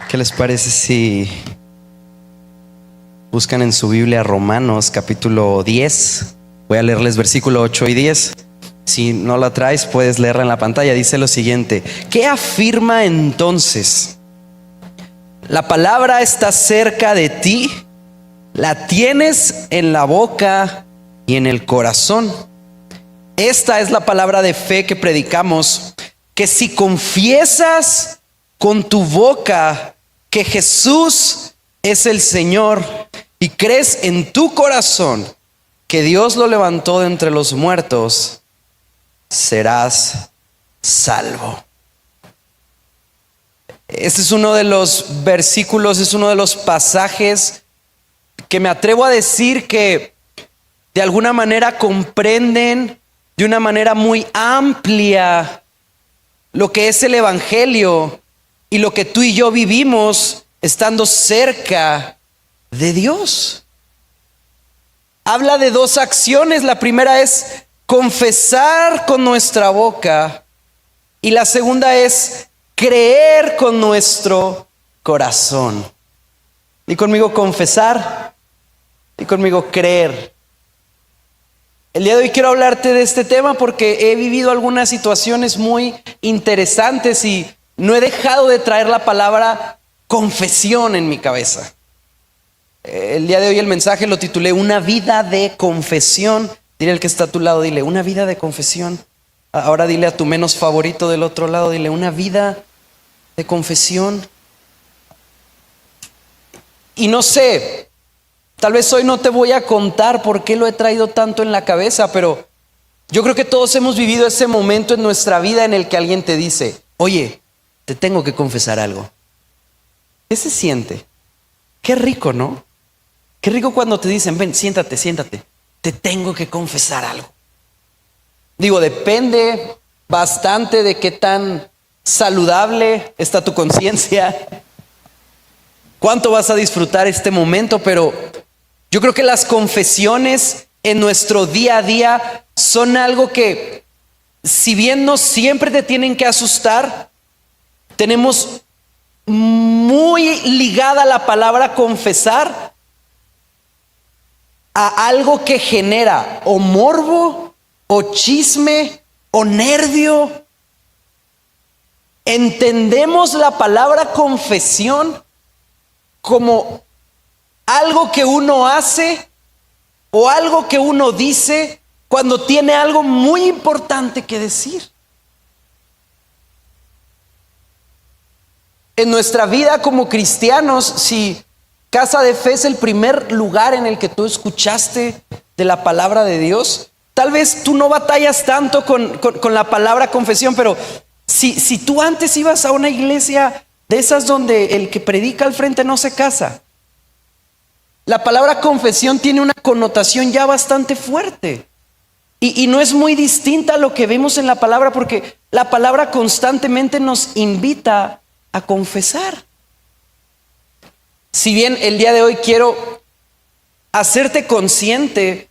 ¿Qué les parece si buscan en su Biblia Romanos capítulo 10? Voy a leerles versículo 8 y 10. Si no la traes, puedes leerla en la pantalla. Dice lo siguiente: ¿qué afirma entonces? La palabra está cerca de ti, la tienes en la boca y en el corazón. Esta es la palabra de fe que predicamos, que si confiesas con tu boca que Jesús es el Señor y crees en tu corazón que Dios lo levantó de entre los muertos, serás salvo. Este es uno de los versículos, es uno de los pasajes que me atrevo a decir que de alguna manera comprenden de una manera muy amplia lo que es el Evangelio y lo que tú y yo vivimos estando cerca de Dios. Habla de dos acciones. La primera es confesar con nuestra boca y la segunda es creer con nuestro corazón. Y conmigo confesar y conmigo creer. El día de hoy quiero hablarte de este tema porque he vivido algunas situaciones muy interesantes y no he dejado de traer la palabra confesión en mi cabeza. El día de hoy el mensaje lo titulé Una vida de confesión. Dile al que está a tu lado, dile, una vida de confesión. Ahora dile a tu menos favorito del otro lado, dile, una vida de confesión. Y no sé, tal vez hoy no te voy a contar por qué lo he traído tanto en la cabeza, pero yo creo que todos hemos vivido ese momento en nuestra vida en el que alguien te dice, oye, te tengo que confesar algo. ¿Qué se siente? Qué rico, ¿no? Qué rico cuando te dicen, ven, siéntate, te tengo que confesar algo. Digo, depende bastante de qué tan saludable está tu conciencia, cuánto vas a disfrutar este momento, pero yo creo que las confesiones en nuestro día a día son algo que, si bien no siempre te tienen que asustar, tenemos muy ligada la palabra confesar a algo que genera o morbo, o chisme, o nervio. Entendemos la palabra confesión como algo que uno hace o algo que uno dice cuando tiene algo muy importante que decir. En nuestra vida como cristianos, si Casa de Fe es el primer lugar en el que tú escuchaste de la palabra de Dios, tal vez tú no batallas tanto con la palabra confesión, pero si tú antes ibas a una iglesia de esas donde el que predica al frente no se casa, la palabra confesión tiene una connotación ya bastante fuerte y no es muy distinta a lo que vemos en la palabra, porque la palabra constantemente nos invita a confesar. Si bien el día de hoy quiero hacerte consciente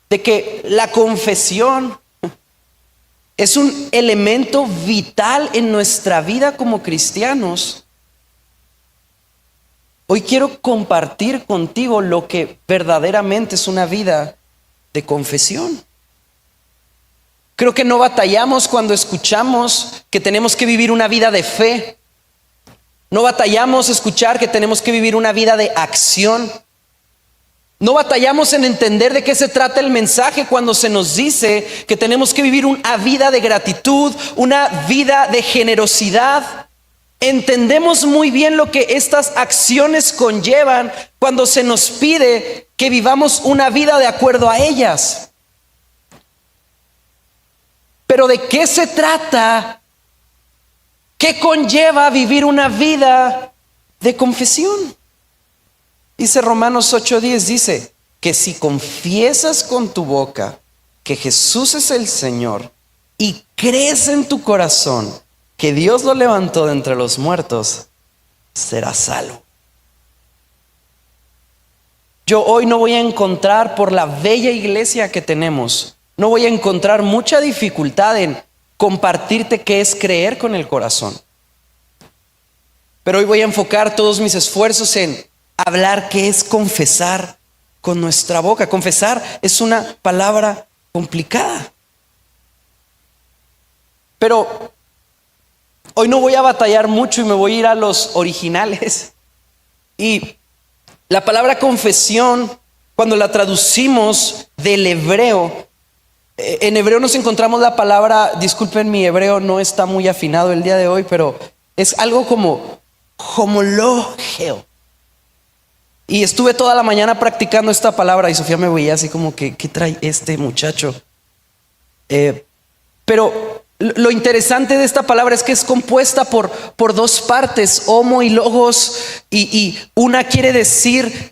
de que la confesión es un elemento vital en nuestra vida como cristianos, hoy quiero compartir contigo lo que verdaderamente es una vida de confesión. Creo que no batallamos cuando escuchamos que tenemos que vivir una vida de fe. No batallamos escuchar que tenemos que vivir una vida de acción. No batallamos en entender de qué se trata el mensaje cuando se nos dice que tenemos que vivir una vida de gratitud, una vida de generosidad. Entendemos muy bien lo que estas acciones conllevan cuando se nos pide que vivamos una vida de acuerdo a ellas. Pero ¿de qué se trata? ¿Qué conlleva vivir una vida de confesión? Dice Romanos 8:10, dice que si confiesas con tu boca que Jesús es el Señor y crees en tu corazón que Dios lo levantó de entre los muertos, serás salvo. Yo hoy no voy a encontrar, por la bella iglesia que tenemos, no voy a encontrar mucha dificultad en compartirte qué es creer con el corazón. Pero hoy voy a enfocar todos mis esfuerzos en hablar qué es confesar con nuestra boca. Confesar es una palabra complicada. Pero hoy no voy a batallar mucho y me voy a ir a los originales. Y la palabra confesión, cuando la traducimos del hebreo, en hebreo nos encontramos la palabra, disculpen, mi hebreo no está muy afinado el día de hoy, pero es algo como homologeo. Y estuve toda la mañana practicando esta palabra y Sofía me veía así como que, ¿qué trae este muchacho? Pero lo interesante de esta palabra es que es compuesta por dos partes, homo y logos, y una quiere decir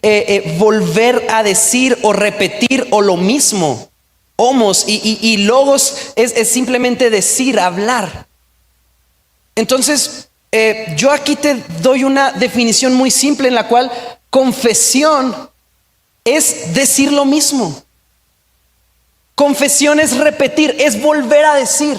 volver a decir o repetir o lo mismo. Homos y logos es simplemente decir, hablar. Entonces, yo aquí te doy una definición muy simple en la cual confesión es decir lo mismo. Confesión es repetir, es volver a decir.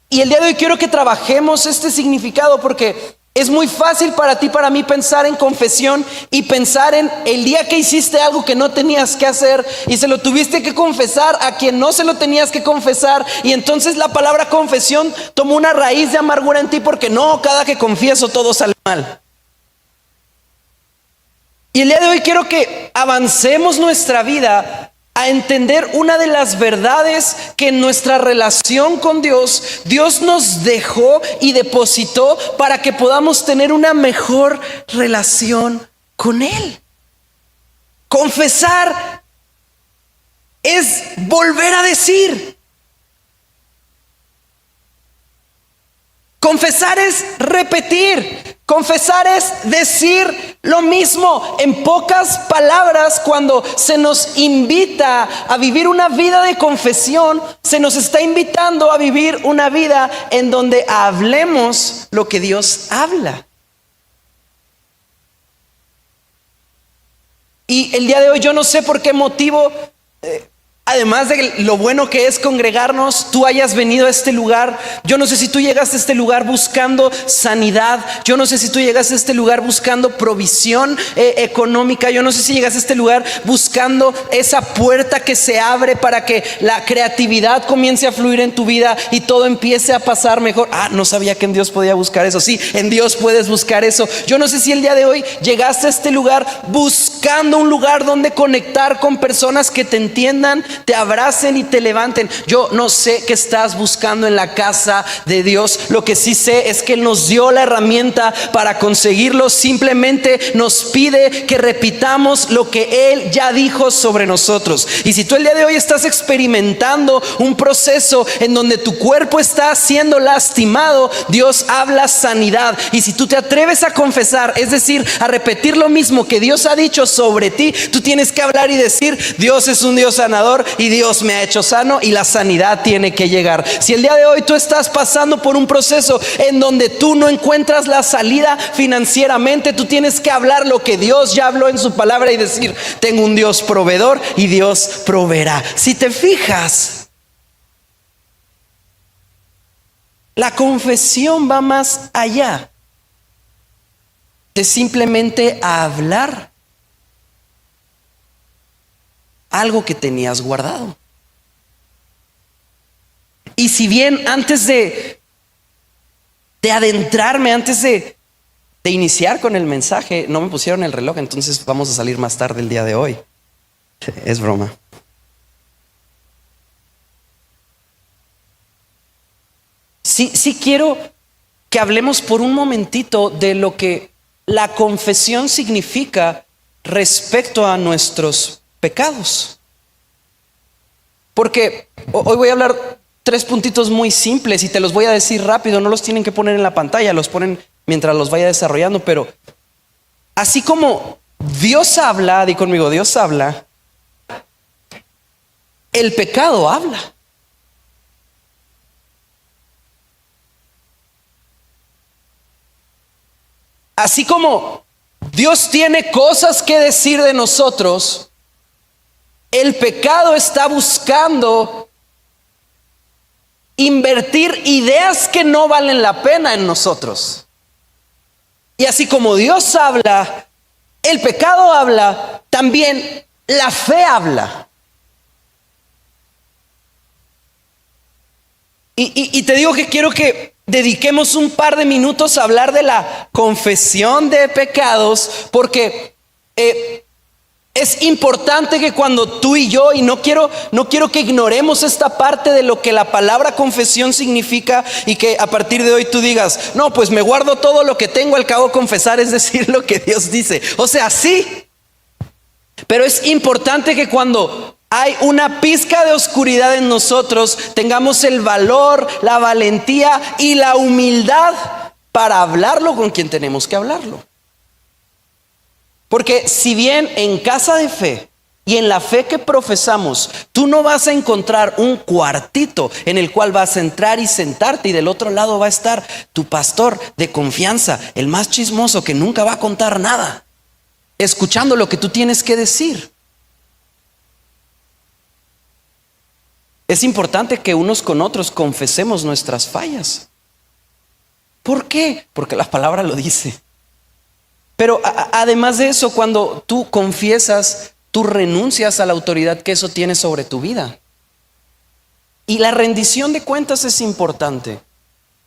Y el día de hoy quiero que trabajemos este significado porque es muy fácil para ti, para mí pensar en confesión y pensar en el día que hiciste algo que no tenías que hacer y se lo tuviste que confesar a quien no se lo tenías que confesar, y entonces la palabra confesión tomó una raíz de amargura en ti porque no, cada que confieso todo sale mal. Y el día de hoy quiero que avancemos nuestra vida a entender una de las verdades que en nuestra relación con Dios, Dios nos dejó y depositó para que podamos tener una mejor relación con Él. Confesar es volver a decir. Confesar es repetir. Confesar es decir lo mismo. En pocas palabras, cuando se nos invita a vivir una vida de confesión, se nos está invitando a vivir una vida en donde hablemos lo que Dios habla. Y el día de hoy yo no sé por qué motivo, además de lo bueno que es congregarnos, tú hayas venido a este lugar. Yo no sé si tú llegaste a este lugar buscando sanidad. Yo no sé si tú llegaste a este lugar buscando provisión económica. Yo no sé si llegaste a este lugar buscando esa puerta que se abre para que la creatividad comience a fluir en tu vida y todo empiece a pasar mejor. No sabía que en Dios podía buscar eso. Sí, en Dios puedes buscar eso. Yo no sé si el día de hoy llegaste a este lugar buscando un lugar donde conectar con personas que te entiendan, te abracen y te levanten. Yo no sé qué estás buscando en la casa de Dios. Lo que sí sé es que Él nos dio la herramienta para conseguirlo. Simplemente nos pide que repitamos lo que Él ya dijo sobre nosotros. Y si tú el día de hoy estás experimentando un proceso en donde tu cuerpo está siendo lastimado, Dios habla sanidad. Y si tú te atreves a confesar, es decir, a repetir lo mismo que Dios ha dicho sobre ti, tú tienes que hablar y decir: Dios es un Dios sanador y Dios me ha hecho sano, y la sanidad tiene que llegar. Si el día de hoy tú estás pasando por un proceso en donde tú no encuentras la salida financieramente, tú tienes que hablar lo que Dios ya habló en su palabra y decir: tengo un Dios proveedor y Dios proveerá. Si te fijas, la confesión va más allá de simplemente hablar algo que tenías guardado. Y si bien antes de adentrarme, antes de iniciar con el mensaje, no me pusieron el reloj, entonces vamos a salir más tarde el día de hoy. Es broma. Sí quiero que hablemos por un momentito de lo que la confesión significa respecto a nuestros pecados. Porque hoy voy a hablar 3 puntitos muy simples y te los voy a decir rápido. No los tienen que poner en la pantalla, los ponen mientras los vaya desarrollando. Pero así como Dios habla, di conmigo, Dios habla, el pecado habla. Así como Dios tiene cosas que decir de nosotros, el pecado está buscando invertir ideas que no valen la pena en nosotros. Y así como Dios habla, el pecado habla, también la fe habla. Y te digo que quiero que dediquemos un par de minutos a hablar de la confesión de pecados, porque es importante que cuando tú y yo, y no quiero que ignoremos esta parte de lo que la palabra confesión significa, y que a partir de hoy tú digas, no, pues me guardo todo lo que tengo, al cabo confesar es decir lo que Dios dice. O sea, sí, pero es importante que cuando hay una pizca de oscuridad en nosotros, tengamos el valor, la valentía y la humildad para hablarlo con quien tenemos que hablarlo. Porque si bien en casa de fe y en la fe que profesamos, tú no vas a encontrar un cuartito en el cual vas a entrar y sentarte, y del otro lado va a estar tu pastor de confianza, el más chismoso que nunca va a contar nada, escuchando lo que tú tienes que decir. Es importante que unos con otros confesemos nuestras fallas. ¿Por qué? Porque la palabra lo dice. Pero además de eso, cuando tú confiesas, tú renuncias a la autoridad que eso tiene sobre tu vida. Y la rendición de cuentas es importante.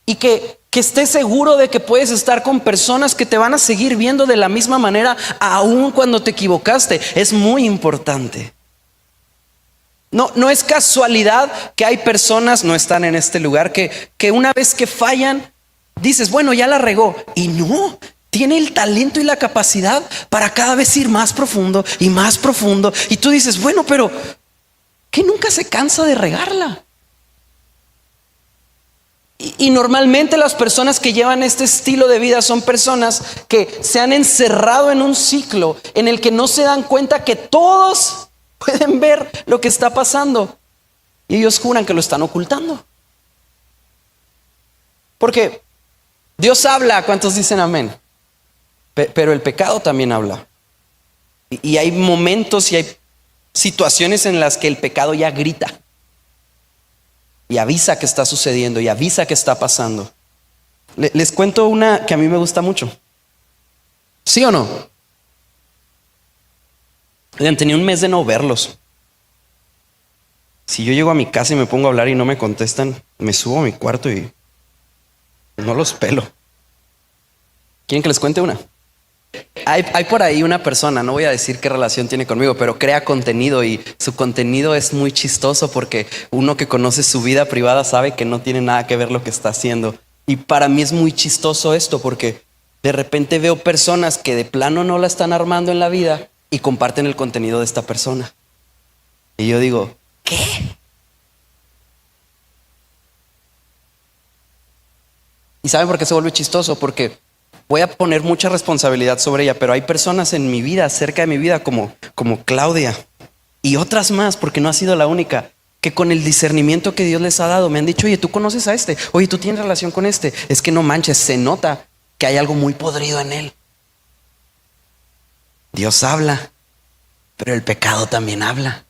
Y que estés seguro de que puedes estar con personas que te van a seguir viendo de la misma manera, aun cuando te equivocaste. Es muy importante. No es casualidad que hay personas, no están en este lugar, que una vez que fallan, dices, bueno, ya la regó. Y no, tiene el talento y la capacidad para cada vez ir más profundo y más profundo. Y tú dices, bueno, pero que nunca se cansa de regarla. Y normalmente las personas que llevan este estilo de vida son personas que se han encerrado en un ciclo en el que no se dan cuenta que todos pueden ver lo que está pasando, y ellos juran que lo están ocultando. Porque Dios habla, ¿cuántos dicen amén? Pero el pecado también habla. Y hay momentos y hay situaciones en las que el pecado ya grita y avisa que está sucediendo y avisa que está pasando. Les cuento una que a mí me gusta mucho. ¿Sí o no? Oigan, tenía un mes de no verlos. Si yo llego a mi casa y me pongo a hablar y no me contestan, me subo a mi cuarto y no los pelo. ¿Quieren que les cuente una? Hay por ahí una persona, no voy a decir qué relación tiene conmigo, pero crea contenido, y su contenido es muy chistoso porque uno que conoce su vida privada sabe que no tiene nada que ver lo que está haciendo. Y para mí es muy chistoso esto, porque de repente veo personas que de plano no la están armando en la vida y comparten el contenido de esta persona. Y yo digo, ¿qué? ¿Y saben por qué se vuelve chistoso? Porque voy a poner mucha responsabilidad sobre ella, pero hay personas en mi vida, cerca de mi vida, como Claudia, y otras más, porque no ha sido la única, que con el discernimiento que Dios les ha dado me han dicho, oye, tú conoces a este, oye, tú tienes relación con este. Es que no manches, se nota que hay algo muy podrido en él. Dios habla, pero el pecado también habla.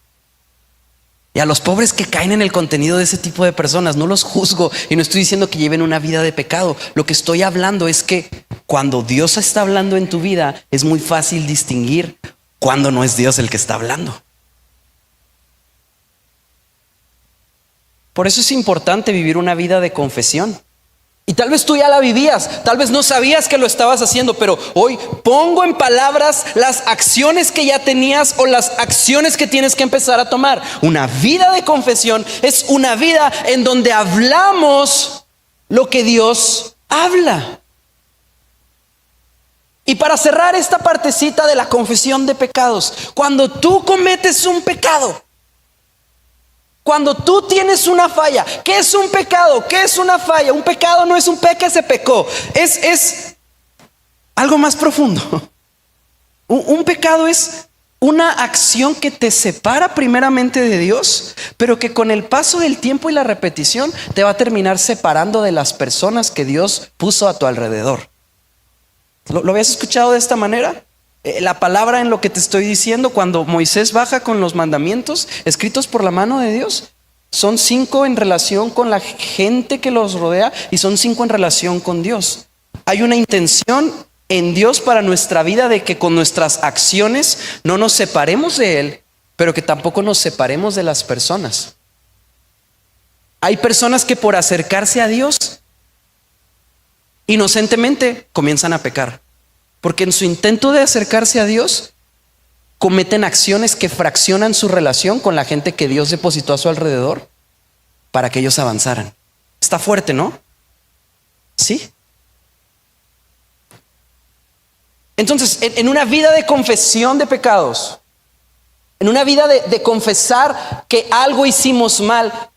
Y a los pobres que caen en el contenido de ese tipo de personas, no los juzgo y no estoy diciendo que lleven una vida de pecado. Lo que estoy hablando es que cuando Dios está hablando en tu vida, es muy fácil distinguir cuando no es Dios el que está hablando. Por eso es importante vivir una vida de confesión. Y tal vez tú ya la vivías, tal vez no sabías que lo estabas haciendo, pero hoy pongo en palabras las acciones que ya tenías o las acciones que tienes que empezar a tomar. Una vida de confesión es una vida en donde hablamos lo que Dios habla. Y para cerrar esta partecita de la confesión de pecados, cuando tú cometes un pecado, cuando tú tienes una falla, ¿qué es un pecado? ¿Qué es una falla? Un pecado no es un que se pecó, es algo más profundo. Un pecado es una acción que te separa primeramente de Dios, pero que con el paso del tiempo y la repetición te va a terminar separando de las personas que Dios puso a tu alrededor. ¿Lo habías escuchado de esta manera? La palabra en lo que te estoy diciendo, cuando Moisés baja con los mandamientos escritos por la mano de Dios, Son 5 en relación con la gente que los rodea y son 5 en relación con Dios. Hay una intención en Dios para nuestra vida de que con nuestras acciones no nos separemos de Él, pero que tampoco nos separemos de las personas. Hay personas que por acercarse a Dios, inocentemente comienzan a pecar, porque en su intento de acercarse a Dios, cometen acciones que fraccionan su relación con la gente que Dios depositó a su alrededor para que ellos avanzaran. Está fuerte, ¿no? Sí. Entonces, en una vida de confesión de pecados, en una vida de confesar que algo hicimos mal,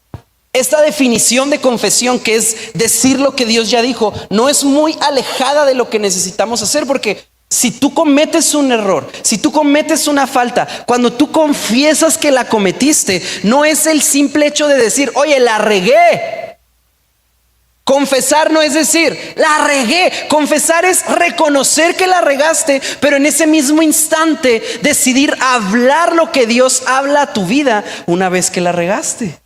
esta definición de confesión, que es decir lo que Dios ya dijo, no es muy alejada de lo que necesitamos hacer, porque si tú cometes un error, si tú cometes una falta, cuando tú confiesas que la cometiste, no es el simple hecho de decir, oye, la regué. Confesar no es decir, la regué. Confesar es reconocer que la regaste, pero en ese mismo instante decidir hablar lo que Dios habla a tu vida una vez que la regaste.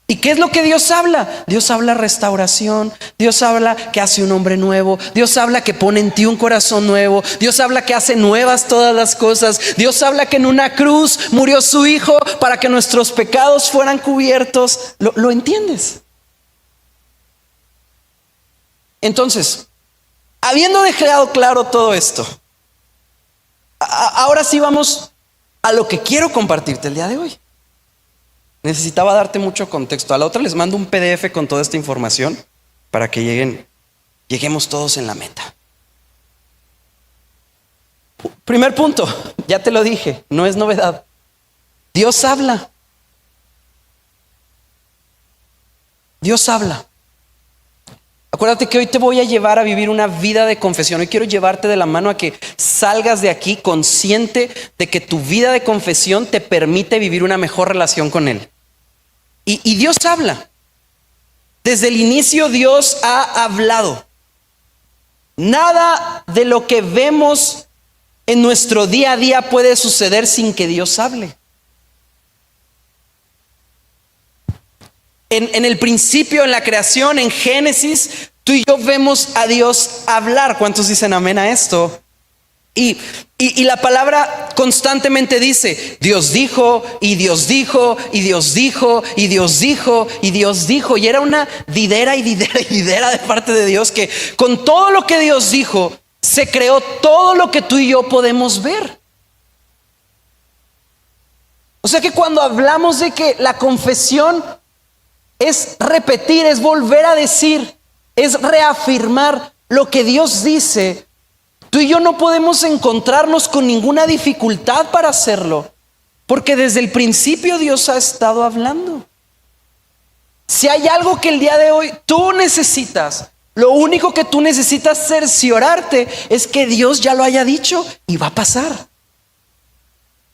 ¿Y qué es lo que Dios habla? Dios habla restauración, Dios habla que hace un hombre nuevo, Dios habla que pone en ti un corazón nuevo, Dios habla que hace nuevas todas las cosas, Dios habla que en una cruz murió su Hijo para que nuestros pecados fueran cubiertos. ¿Lo entiendes? Entonces, habiendo dejado claro todo esto, ahora sí vamos a lo que quiero compartirte el día de hoy. Necesitaba darte mucho contexto. A la otra les mando un PDF con toda esta información para que lleguemos todos en la meta. Primer punto, ya te lo dije, no es novedad. Dios habla. Dios habla. Acuérdate que hoy te voy a llevar a vivir una vida de confesión. Hoy quiero llevarte de la mano a que salgas de aquí consciente de que tu vida de confesión te permite vivir una mejor relación con Él. Y Dios habla. Desde el inicio Dios ha hablado. Nada de lo que vemos en nuestro día a día puede suceder sin que Dios hable. En el principio, en la creación, en Génesis, tú y yo vemos a Dios hablar. ¿Cuántos dicen amén a esto? Y la palabra constantemente dice, Dios dijo, y Dios dijo, y Dios dijo, y Dios dijo, y Dios dijo. Y era una didera y didera y didera de parte de Dios, que con todo lo que Dios dijo, se creó todo lo que tú y yo podemos ver. O sea que cuando hablamos de que la confesión es repetir, es volver a decir, es reafirmar lo que Dios dice, tú y yo no podemos encontrarnos con ninguna dificultad para hacerlo, porque desde el principio Dios ha estado hablando. Si hay algo que el día de hoy tú necesitas, lo único que tú necesitas cerciorarte es que Dios ya lo haya dicho y va a pasar.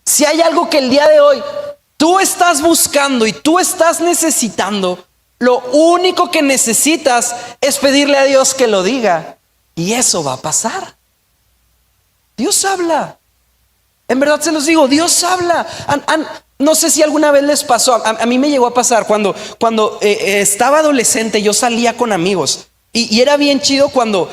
Si hay algo que el día de hoy tú estás buscando y tú estás necesitando, lo único que necesitas es pedirle a Dios que lo diga, y eso va a pasar. Dios habla. En verdad se los digo, Dios habla. No sé si alguna vez les pasó, a mí me llegó a pasar cuando estaba adolescente. Yo salía con amigos y era bien chido cuando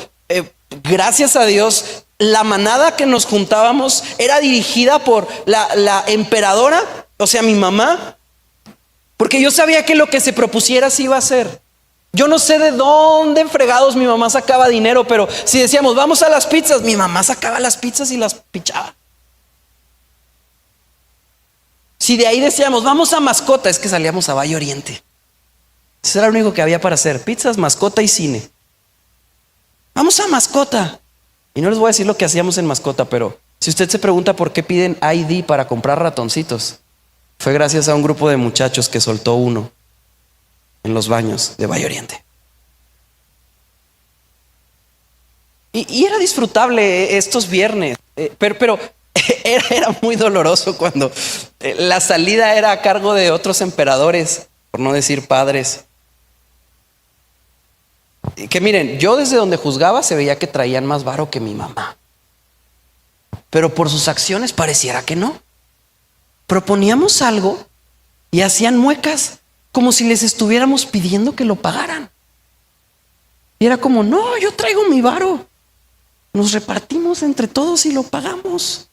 gracias a Dios la manada que nos juntábamos era dirigida por la emperadora, o sea, mi mamá, porque yo sabía que lo que se propusiera se iba a hacer. Yo no sé de dónde fregados mi mamá sacaba dinero, pero si decíamos vamos a las pizzas, mi mamá sacaba las pizzas y las pichaba. Si de ahí decíamos vamos a Mascota, es que salíamos a Valle Oriente. Eso era lo único que había para hacer: pizzas, Mascota y cine. Vamos a Mascota. Y no les voy a decir lo que hacíamos en Mascota, pero si usted se pregunta por qué piden ID para comprar ratoncitos, fue gracias a un grupo de muchachos que soltó uno en los baños de Valle Oriente. Y era disfrutable estos viernes, pero era muy doloroso cuando la salida era a cargo de otros emperadores, por no decir padres. Que miren, yo desde donde juzgaba se veía que traían más varo que mi mamá, pero por sus acciones pareciera que no. Proponíamos algo y hacían muecas. como si les estuviéramos pidiendo que lo pagaran. Y era como, no, yo traigo mi varo, nos repartimos entre todos y lo pagamos.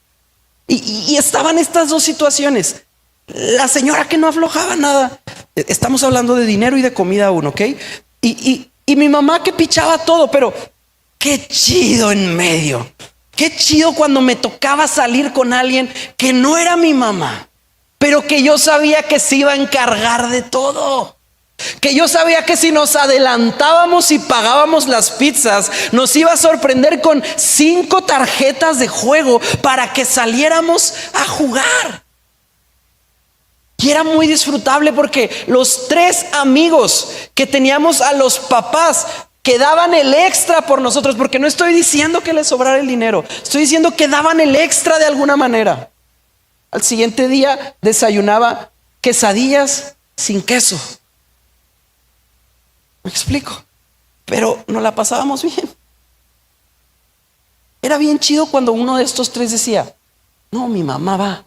Y estaban estas dos situaciones. La señora que no aflojaba nada. Estamos hablando de dinero y de comida aún, ¿ok? Y mi mamá que pichaba todo, pero qué chido en medio. Qué chido cuando me tocaba salir con alguien que no era mi mamá, pero que yo sabía que se iba a encargar de todo. Que yo sabía que si nos adelantábamos y pagábamos las pizzas, nos iba a sorprender con 5 tarjetas de juego para que saliéramos a jugar. Y era muy disfrutable porque los 3 amigos que teníamos a los papás que daban el extra por nosotros, porque no estoy diciendo que les sobrara el dinero, estoy diciendo que daban el extra de alguna manera. Al siguiente día desayunaba quesadillas sin queso. ¿Me explico? Pero nos la pasábamos bien. Era bien chido cuando uno de estos 3 decía, no, mi mamá va.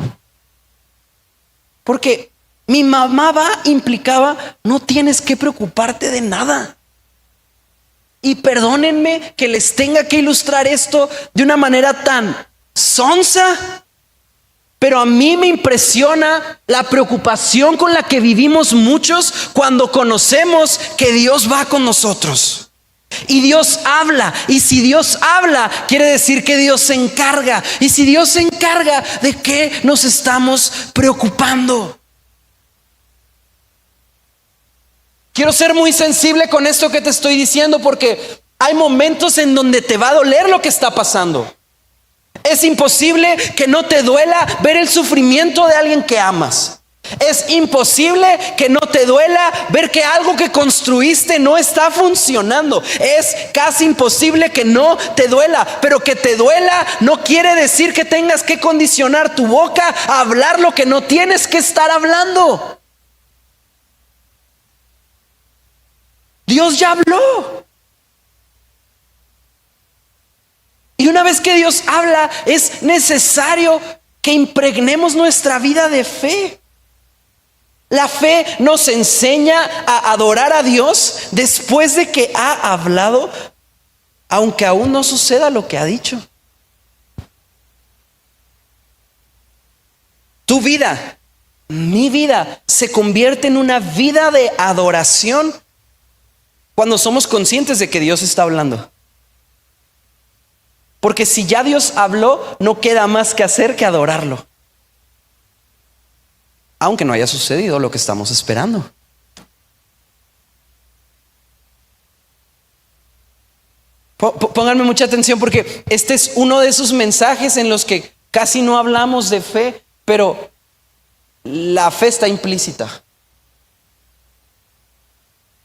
Porque mi mamá va implicaba, no tienes que preocuparte de nada. Y perdónenme que les tenga que ilustrar esto de una manera tan sonsa, pero a mí me impresiona la preocupación con la que vivimos muchos cuando conocemos que Dios va con nosotros. Y Dios habla. Y si Dios habla, quiere decir que Dios se encarga. Y si Dios se encarga, ¿de qué nos estamos preocupando? Quiero ser muy sensible con esto que te estoy diciendo, porque hay momentos en donde te va a doler lo que está pasando. Es imposible que no te duela ver el sufrimiento de alguien que amas. Es imposible que no te duela ver que algo que construiste no está funcionando. Es casi imposible que no te duela. Pero que te duela no quiere decir que tengas que condicionar tu boca a hablar lo que no tienes que estar hablando. Dios ya habló. Y una vez que Dios habla, es necesario que impregnemos nuestra vida de fe. La fe nos enseña a adorar a Dios después de que ha hablado, aunque aún no suceda lo que ha dicho. Tu vida, mi vida, se convierte en una vida de adoración cuando somos conscientes de que Dios está hablando. Porque si ya Dios habló, no queda más que hacer que adorarlo, aunque no haya sucedido lo que estamos esperando. Pónganme mucha atención, porque este es uno de esos mensajes en los que casi no hablamos de fe, pero la fe está implícita.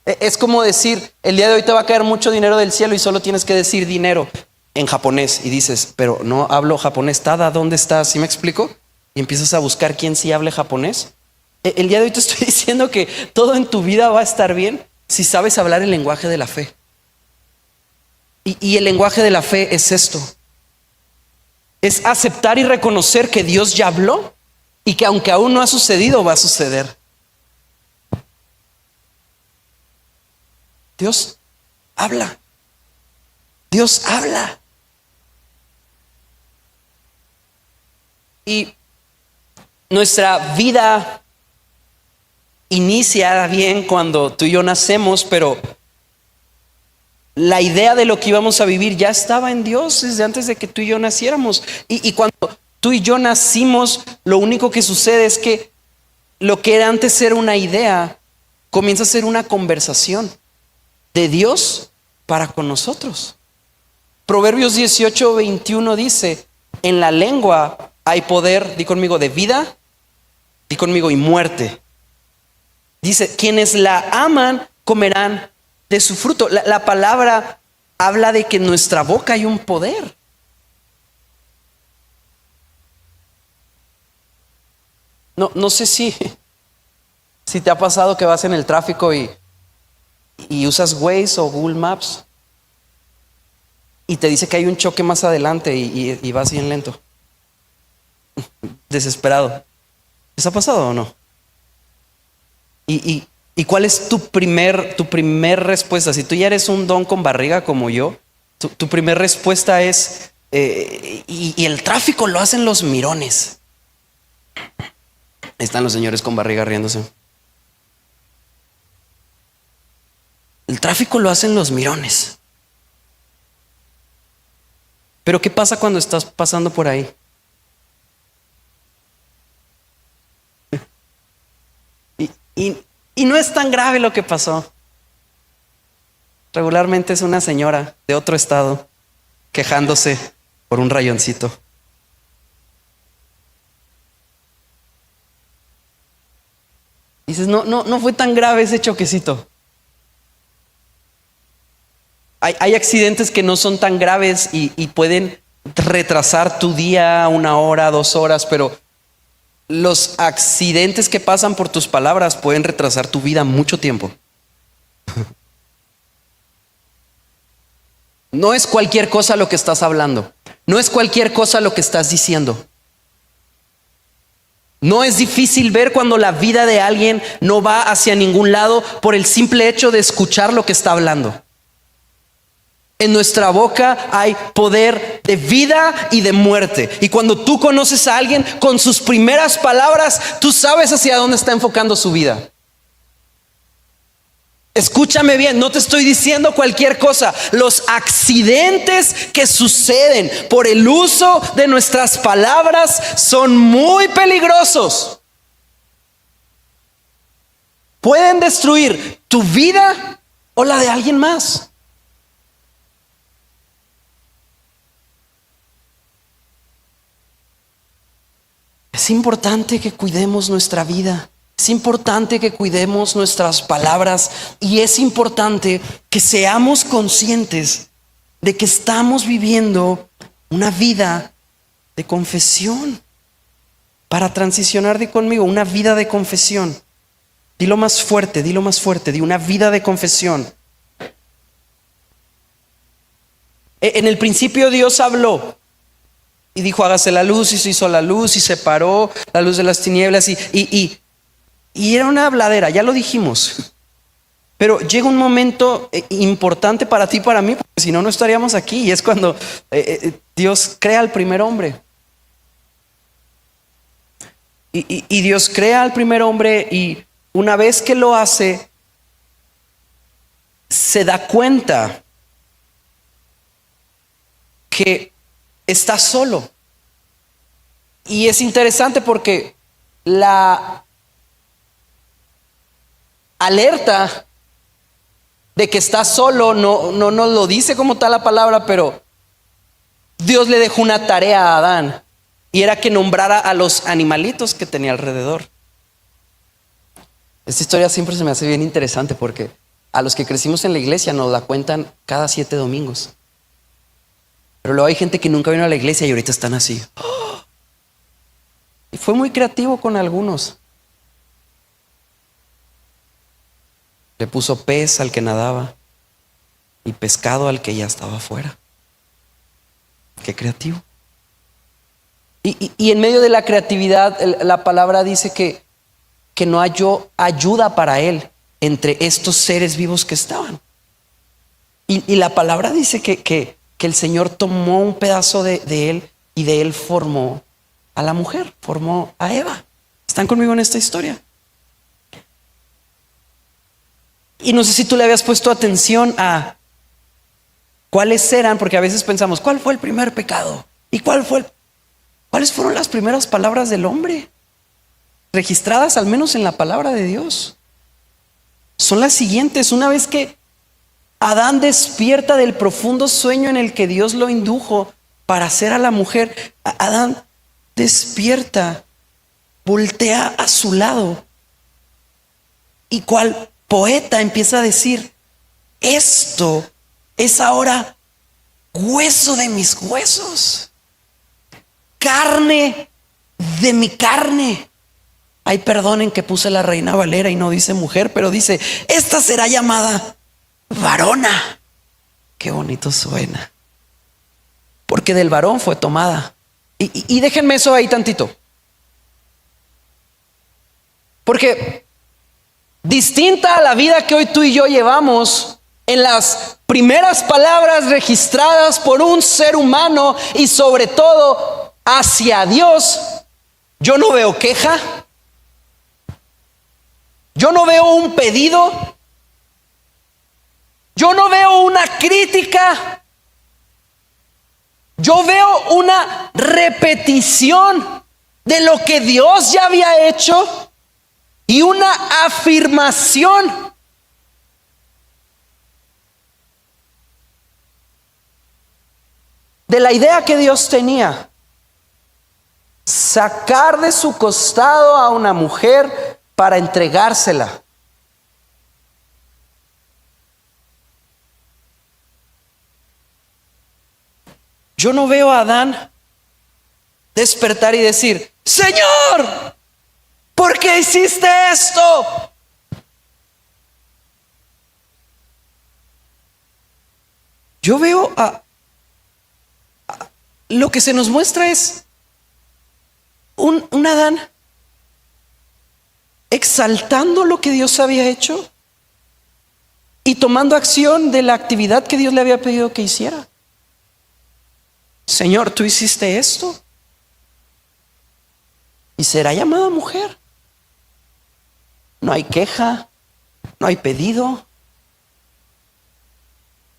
Es como decir, el día de hoy te va a caer mucho dinero del cielo y solo tienes que decir dinero en japonés, y dices, pero no hablo japonés. Tada, ¿dónde estás? ¿Sí me explico? Y empiezas a buscar quién sí hable japonés. El día de hoy te estoy diciendo que todo en tu vida va a estar bien si sabes hablar el lenguaje de la fe. Y el lenguaje de la fe es esto: es aceptar y reconocer que Dios ya habló y que aunque aún no ha sucedido, va a suceder. Dios habla. Dios habla. Y nuestra vida inicia bien cuando tú y yo nacemos, pero la idea de lo que íbamos a vivir ya estaba en Dios desde antes de que tú y yo naciéramos. Y cuando tú y yo nacimos, lo único que sucede es que lo que era antes era una idea comienza a ser una conversación de Dios para con nosotros. Proverbios 18:21 dice: en la lengua hay poder, di conmigo, de vida, di conmigo, y muerte. Dice, quienes la aman comerán de su fruto. La palabra habla de que en nuestra boca hay un poder. No sé si te ha pasado que vas en el tráfico y usas Waze o Google Maps y te dice que hay un choque más adelante y vas bien lento, desesperado. ¿Les ha pasado o no? Y ¿Y cuál es tu primer respuesta? Si tú ya eres un don con barriga como yo, tu primer respuesta es, y el tráfico lo hacen los mirones. Ahí están los señores con barriga riéndose. El tráfico lo hacen los mirones. Pero ¿qué pasa cuando estás pasando por ahí? Y no es tan grave lo que pasó. Regularmente es una señora de otro estado quejándose por un rayoncito. Dices, no fue tan grave ese choquecito. Hay accidentes que no son tan graves y pueden retrasar tu día 1 hora, 2 horas, pero los accidentes que pasan por tus palabras pueden retrasar tu vida mucho tiempo. No es cualquier cosa lo que estás hablando. No es cualquier cosa lo que estás diciendo. No es difícil ver cuando la vida de alguien no va hacia ningún lado por el simple hecho de escuchar lo que está hablando. En nuestra boca hay poder de vida y de muerte. Y cuando tú conoces a alguien, con sus primeras palabras, tú sabes hacia dónde está enfocando su vida. Escúchame bien, no te estoy diciendo cualquier cosa. Los accidentes que suceden por el uso de nuestras palabras son muy peligrosos. Pueden destruir tu vida o la de alguien más. Es importante que cuidemos nuestra vida. Es importante que cuidemos nuestras palabras y es importante que seamos conscientes de que estamos viviendo una vida de confesión. Para transicionar, di conmigo, una vida de confesión. Dilo más fuerte, di una vida de confesión. En el principio Dios habló y dijo, hágase la luz, y se hizo la luz y separó la luz de las tinieblas y era una habladera, ya lo dijimos. Pero llega un momento importante para ti y para mí, porque si no, no estaríamos aquí. Y es cuando Dios crea al primer hombre. Y Dios crea al primer hombre y una vez que lo hace, se da cuenta que está solo. Y es interesante porque la alerta de que está solo no nos lo dice como tal la palabra, pero Dios le dejó una tarea a Adán y era que nombrara a los animalitos que tenía alrededor. Esta historia siempre se me hace bien interesante porque a los que crecimos en la iglesia nos la cuentan cada 7 domingos. Pero luego hay gente que nunca vino a la iglesia y ahorita están así. Y fue muy creativo con algunos. Le puso pez al que nadaba y pescado al que ya estaba afuera. Qué creativo. Y en medio de la creatividad, la palabra dice que no halló ayuda para él entre estos seres vivos que estaban. Y la palabra dice que el Señor tomó un pedazo de él y de él formó a la mujer, formó a Eva. ¿Están conmigo en esta historia? Y no sé si tú le habías puesto atención a cuáles eran, porque a veces pensamos, ¿cuál fue el primer pecado? ¿Y cuáles fueron las primeras palabras del hombre? Registradas al menos en la palabra de Dios. Son las siguientes. Una vez que Adán despierta del profundo sueño en el que Dios lo indujo para hacer a la mujer, Adán despierta, voltea a su lado y cual poeta empieza a decir, esto es ahora hueso de mis huesos, carne de mi carne. Ay, perdonen que puse la Reina Valera y no dice mujer, pero dice, esta será llamada varona. Qué bonito suena. Porque del varón fue tomada. Y déjenme eso ahí tantito. Porque distinta a la vida que hoy tú y yo llevamos, en las primeras palabras registradas por un ser humano y sobre todo hacia Dios, yo no veo queja, yo no veo un pedido, yo no veo una crítica, yo veo una repetición de lo que Dios ya había hecho y una afirmación de la idea que Dios tenía. Sacar de su costado a una mujer para entregársela. Yo no veo a Adán despertar y decir: Señor, ¿por qué hiciste esto? Yo veo lo que se nos muestra es un Adán exaltando lo que Dios había hecho y tomando acción de la actividad que Dios le había pedido que hiciera. Señor, tú hiciste esto y será llamada mujer. No hay queja, no hay pedido.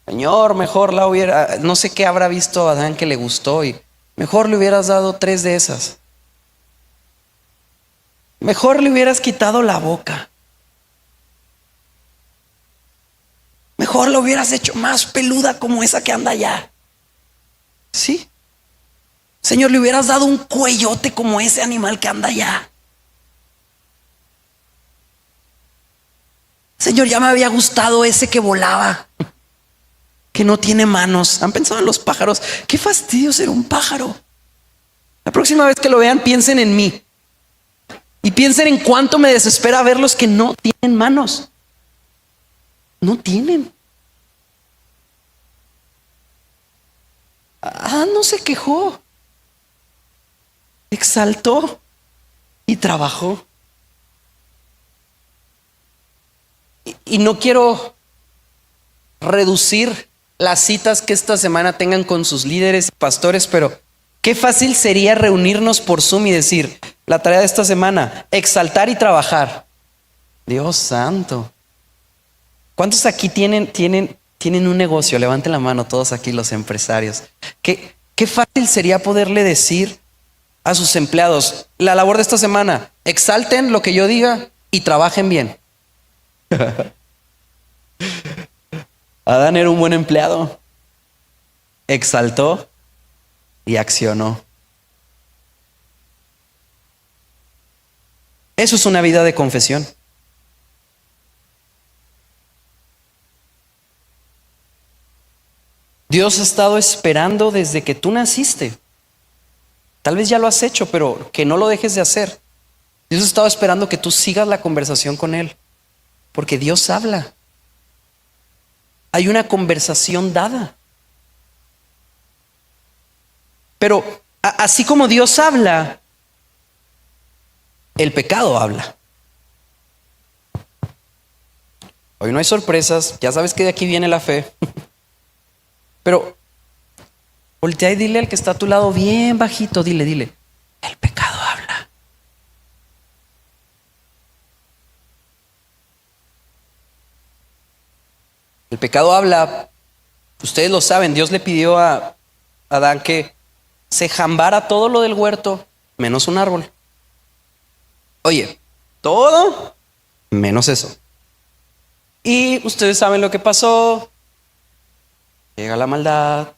Señor, mejor la hubiera, no sé qué habrá visto Adán que le gustó y mejor le hubieras dado 3 de esas. Mejor le hubieras quitado la boca. Mejor lo hubieras hecho más peluda como esa que anda allá. Sí. Señor, le hubieras dado un cuellote como ese animal que anda allá. Señor, ya me había gustado ese que volaba, que no tiene manos. ¿Han pensado en los pájaros? Qué fastidio ser un pájaro. La próxima vez que lo vean, piensen en mí. Y piensen en cuánto me desespera verlos que no tienen manos. No tienen. No se quejó. Exaltó y trabajó. Y no quiero reducir las citas que esta semana tengan con sus líderes y pastores, pero qué fácil sería reunirnos por Zoom y decir: la tarea de esta semana, exaltar y trabajar. Dios santo. ¿Cuántos aquí tienen un negocio? Levanten la mano todos aquí los empresarios. Qué fácil sería poderle decir a sus empleados: la labor de esta semana, exalten lo que yo diga y trabajen bien. Adán era un buen empleado. Exaltó y accionó. Eso es una vida de confesión. Dios ha estado esperando desde que tú naciste. Tal vez ya lo has hecho, pero que no lo dejes de hacer. Dios ha estado esperando que tú sigas la conversación con Él, porque Dios habla. Hay una conversación dada. Pero así como Dios habla, el pecado habla. Hoy no hay sorpresas, ya sabes que de aquí viene la fe. Pero voltea y dile al que está a tu lado bien bajito, dile, el pecado habla. El pecado habla. Ustedes lo saben, Dios le pidió a Adán que se jambara todo lo del huerto, menos un árbol. Oye, todo menos eso. Y ustedes saben lo que pasó. Llega la maldad,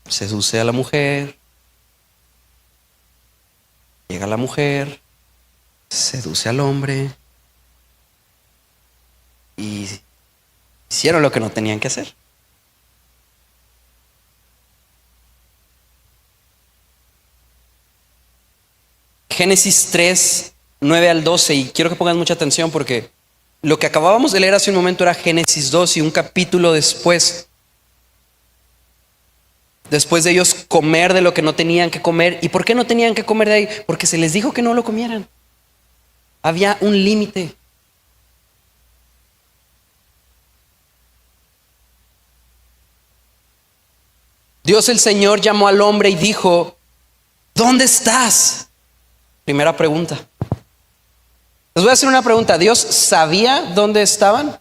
seduce a la mujer. Llega la mujer, seduce al hombre. Y hicieron lo que no tenían que hacer. Génesis 3, 9 al 12, y quiero que pongan mucha atención porque lo que acabábamos de leer hace un momento era Génesis 2 y un capítulo después de ellos comer de lo que no tenían que comer. ¿Y por qué no tenían que comer de ahí? Porque se les dijo que no lo comieran. Había un límite. Dios el Señor llamó al hombre y dijo: ¿dónde estás? Primera pregunta. Les voy a hacer una pregunta. ¿Dios sabía dónde estaban?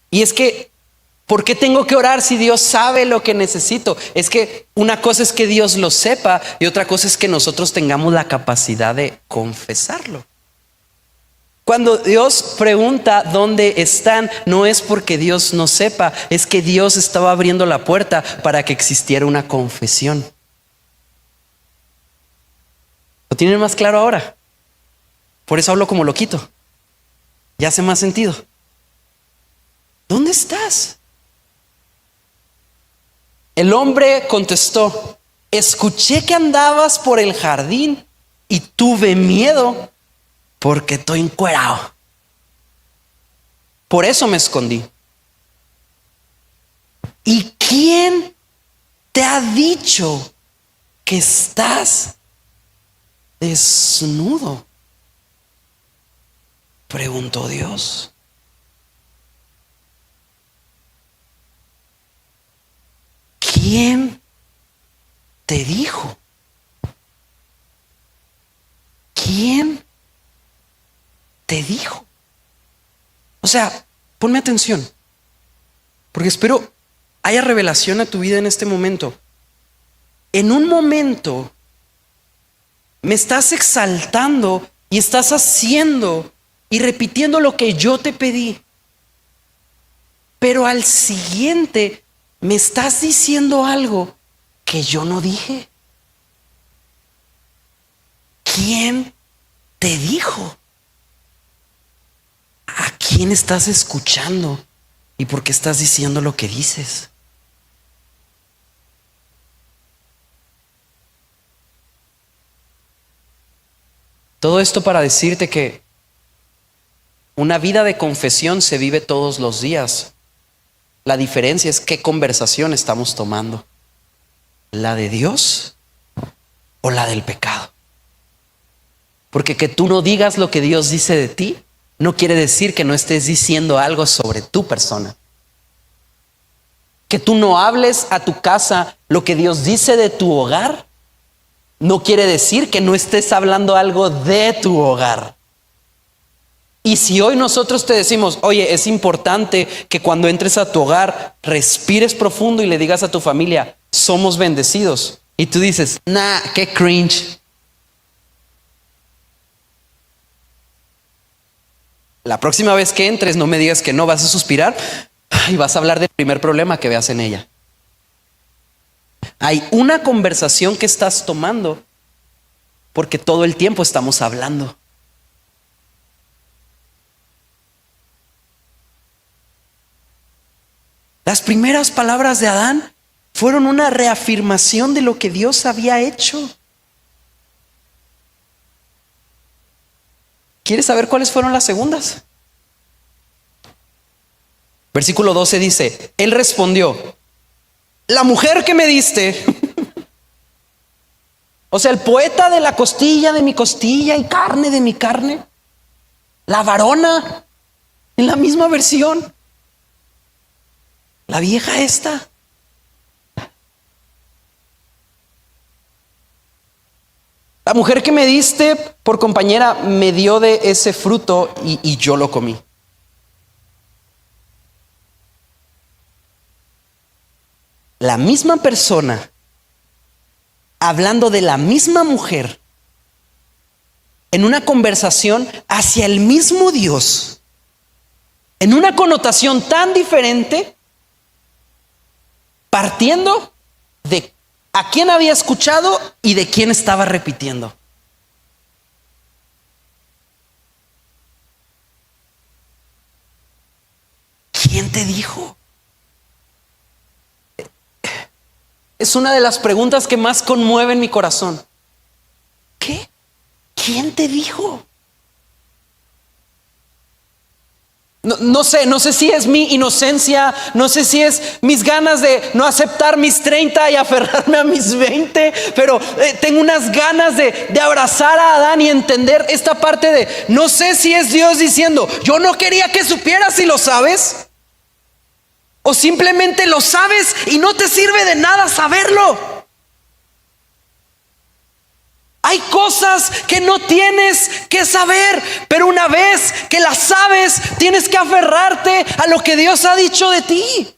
Y es que, ¿por qué tengo que orar si Dios sabe lo que necesito? Es que una cosa es que Dios lo sepa y otra cosa es que nosotros tengamos la capacidad de confesarlo. Cuando Dios pregunta dónde están, no es porque Dios no sepa, es que Dios estaba abriendo la puerta para que existiera una confesión. ¿Lo tienen más claro ahora? Por eso hablo como loquito. Ya hace más sentido. ¿Dónde estás? El hombre contestó: escuché que andabas por el jardín y tuve miedo porque estoy encuerado. Por eso me escondí. ¿Y quién te ha dicho que estás desnudo?, preguntó Dios. ¿Quién te dijo? ¿Quién te dijo? O sea, ponme atención, porque espero haya revelación a tu vida en este momento. En un momento me estás exaltando y estás haciendo y repitiendo lo que yo te pedí, pero al siguiente me estás diciendo algo que yo no dije. ¿Quién te dijo? ¿A quién estás escuchando? ¿Y por qué estás diciendo lo que dices? Todo esto para decirte que una vida de confesión se vive todos los días. La diferencia es qué conversación estamos tomando. ¿La de Dios o la del pecado? Porque que tú no digas lo que Dios dice de ti no quiere decir que no estés diciendo algo sobre tu persona. Que tú no hables a tu casa lo que Dios dice de tu hogar no quiere decir que no estés hablando algo de tu hogar. Y si hoy nosotros te decimos: oye, es importante que cuando entres a tu hogar respires profundo y le digas a tu familia: somos bendecidos, y tú dices: nah, qué cringe. La próxima vez que entres, no me digas que no, vas a suspirar y vas a hablar del primer problema que veas en ella. Hay una conversación que estás tomando porque todo el tiempo estamos hablando. Las primeras palabras de Adán fueron una reafirmación de lo que Dios había hecho. ¿Quieres saber cuáles fueron las segundas? Versículo 12 dice: él respondió: la mujer que me diste. O sea, el poeta de la costilla de mi costilla y carne de mi carne. La varona, en la misma versión. La vieja esta. La mujer que me diste por compañera me dio de ese fruto y yo lo comí. La misma persona hablando de la misma mujer en una conversación hacia el mismo Dios, en una connotación tan diferente, partiendo de a quién había escuchado y de quién estaba repitiendo. ¿Quién te dijo? Es una de las preguntas que más conmueven mi corazón. ¿Qué? ¿Quién te dijo? No sé si es mi inocencia, no sé si es mis ganas de no aceptar mis 30 y aferrarme a mis 20, pero tengo unas ganas de abrazar a Adán y entender esta parte de, no sé si es Dios diciendo, yo no quería que supieras si lo sabes. ¿O simplemente lo sabes y no te sirve de nada saberlo? Hay cosas que no tienes que saber, pero una vez que las sabes, tienes que aferrarte a lo que Dios ha dicho de ti.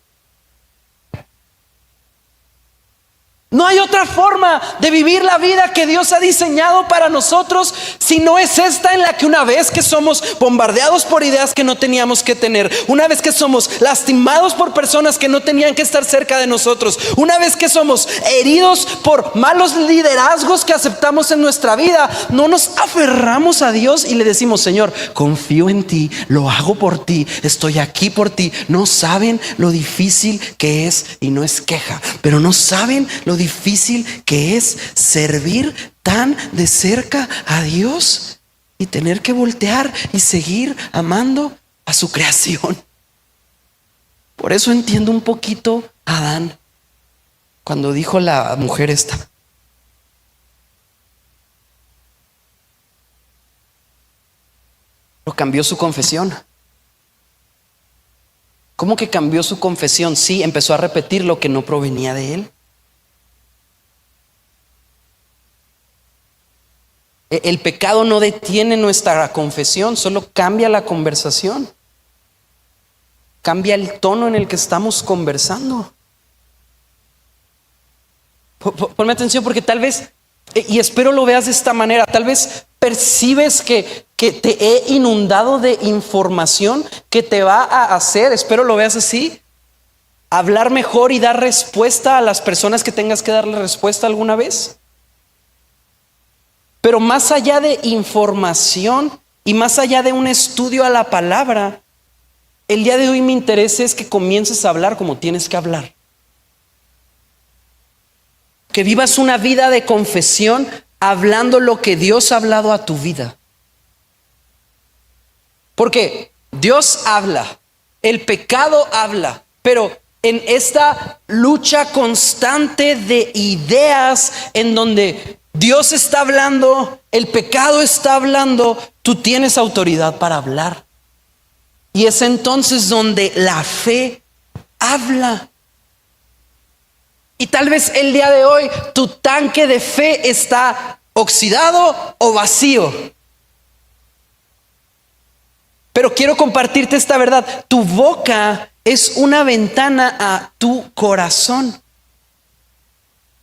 No hay otra forma de vivir la vida que Dios ha diseñado para nosotros si no es esta, en la que una vez que somos bombardeados por ideas que no teníamos que tener, una vez que somos lastimados por personas que no tenían que estar cerca de nosotros, una vez que somos heridos por malos liderazgos que aceptamos en nuestra vida, no nos aferramos a Dios y le decimos: Señor, confío en ti, lo hago por ti, estoy aquí por ti. No saben lo difícil que es, y no es queja, pero no saben lo difícil que es servir tan de cerca a Dios y tener que voltear y seguir amando a su creación. Por eso entiendo un poquito a Adán cuando dijo la mujer esta: lo cambió su confesión. ¿Cómo que cambió su confesión? Sí, empezó a repetir lo que no provenía de él. El pecado no detiene nuestra confesión, solo cambia la conversación. Cambia el tono en el que estamos conversando. Ponme atención, porque tal vez, y espero lo veas de esta manera, tal vez percibes que te he inundado de información que te va a hacer, espero lo veas así, hablar mejor y dar respuesta a las personas que tengas que darle respuesta alguna vez. Pero más allá de información y más allá de un estudio a la palabra, el día de hoy mi interés es que comiences a hablar como tienes que hablar. Que vivas una vida de confesión hablando lo que Dios ha hablado a tu vida. Porque Dios habla, el pecado habla, pero en esta lucha constante de ideas en donde Dios está hablando, el pecado está hablando, tú tienes autoridad para hablar. Y es entonces donde la fe habla. Y tal vez el día de hoy tu tanque de fe está oxidado o vacío. Pero quiero compartirte esta verdad: tu boca es una ventana a tu corazón.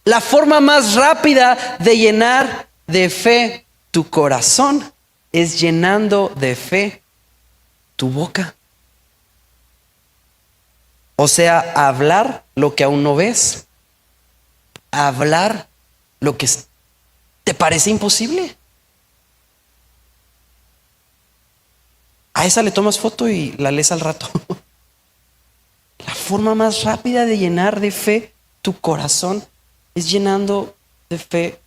La forma más rápida de llenar de fe tu corazón es llenando de fe tu boca. O sea, hablar lo que aún no ves. Hablar lo que te parece imposible. A esa le tomas foto y la lees al rato. La forma más rápida de llenar de fe tu corazón es llenando de fe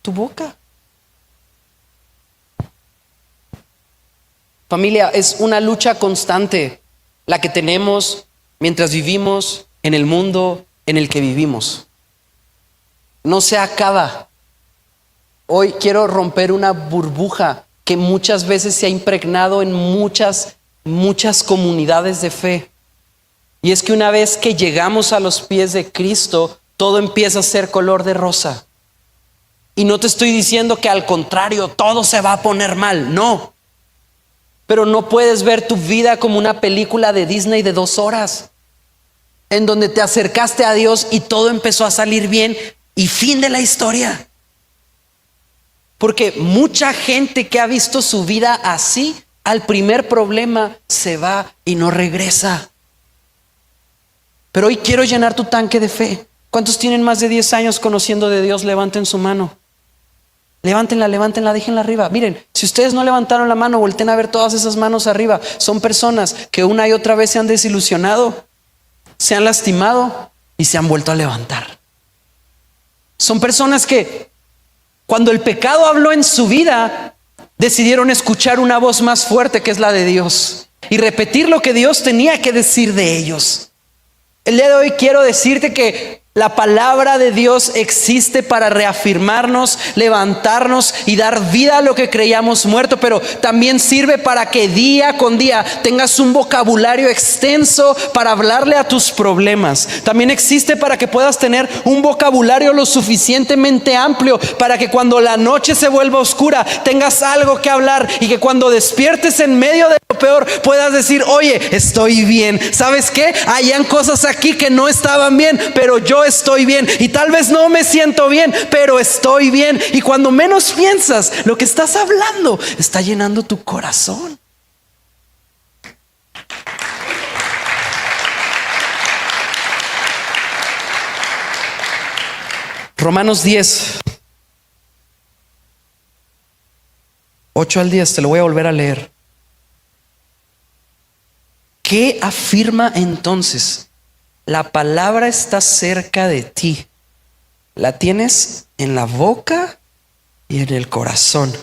tu boca. Familia, es una lucha constante la que tenemos mientras vivimos en el mundo en el que vivimos. No se acaba. Hoy quiero romper una burbuja que muchas veces se ha impregnado en muchas comunidades de fe. Y es que una vez que llegamos a los pies de Cristo, todo empieza a ser color de rosa. Y no te estoy diciendo que al contrario, todo se va a poner mal, no. Pero no puedes ver tu vida como una película de Disney de 2 horas, en donde te acercaste a Dios y todo empezó a salir bien y fin de la historia. Porque mucha gente que ha visto su vida así, al primer problema se va y no regresa. Pero hoy quiero llenar tu tanque de fe. ¿Cuántos tienen más de 10 años conociendo de Dios? Levanten su mano. Levántenla, déjenla arriba. Miren, si ustedes no levantaron la mano, volteen a ver todas esas manos arriba. Son personas que una y otra vez se han desilusionado, se han lastimado y se han vuelto a levantar. Son personas que cuando el pecado habló en su vida, decidieron escuchar una voz más fuerte, que es la de Dios, y repetir lo que Dios tenía que decir de ellos. El día de hoy quiero decirte que La palabra de Dios existe para reafirmarnos, levantarnos y dar vida a lo que creíamos muerto, pero también sirve para que día con día tengas un vocabulario extenso para hablarle a tus problemas. También existe para que puedas tener un vocabulario lo suficientemente amplio para que cuando la noche se vuelva oscura tengas algo que hablar y que cuando despiertes en medio de lo peor puedas decir: oye, estoy bien. ¿Sabes qué? Hayan cosas aquí que no estaban bien, pero yo estoy bien, y tal vez no me siento bien, pero estoy bien. Y cuando menos piensas, lo que estás hablando está llenando tu corazón. Romanos 10, 8 al 10, te lo voy a volver a leer. ¿Qué afirma entonces? La palabra está cerca de ti. La tienes en la boca y en el corazón.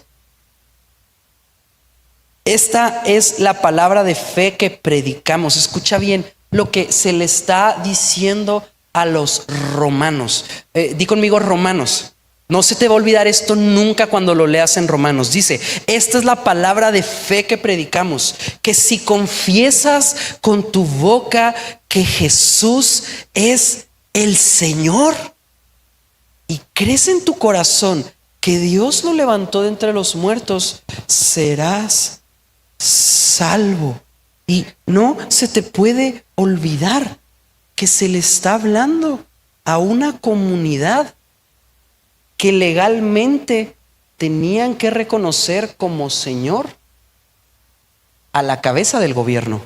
Esta es la palabra de fe que predicamos. Escucha bien lo que se le está diciendo a los romanos. Di conmigo Romanos. No se te va a olvidar esto nunca cuando lo leas en Romanos. Dice: esta es la palabra de fe que predicamos, que si confiesas con tu boca que Jesús es el Señor y crees en tu corazón que Dios lo levantó de entre los muertos, serás salvo. Y no se te puede olvidar que se le está hablando a una comunidad que legalmente tenían que reconocer como Señor a la cabeza del gobierno.